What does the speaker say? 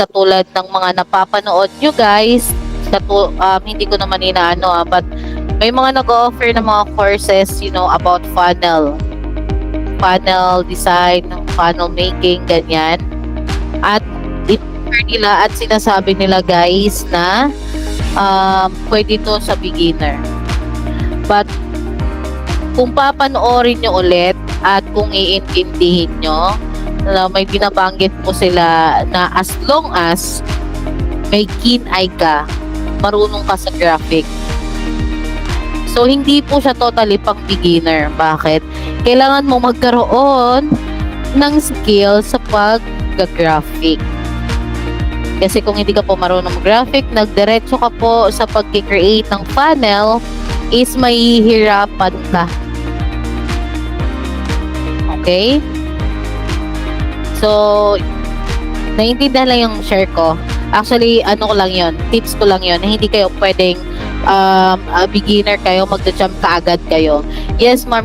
katulad ng mga napapanood nyo guys, hindi ko naman inaano but may mga nag-offer ng mga courses, about funnel design, funnel making, ganyan. At i-offer nila at sinasabi nila guys na pwede to sa beginner. But kung papanoorin nyo ulit at kung iintindihin nyo, may binabanggit po sila na as long as may keen eye ka, marunong ka sa graphic. So, hindi po siya totally pang beginner. Bakit? Kailangan mo magkaroon ng skill sa pag-graphic. Kasi kung hindi ka po marunong mag-graphic, nagdiretso ka po sa pag-create ng funnel, is mahihirapan ka. Okay? So, naiintindihan lang yung share ko. Actually, ano ko lang yun, tips ko lang yun, na hindi kayo pwedeng beginner kayo, magja-jump kaagad kayo. Yes, ma'am.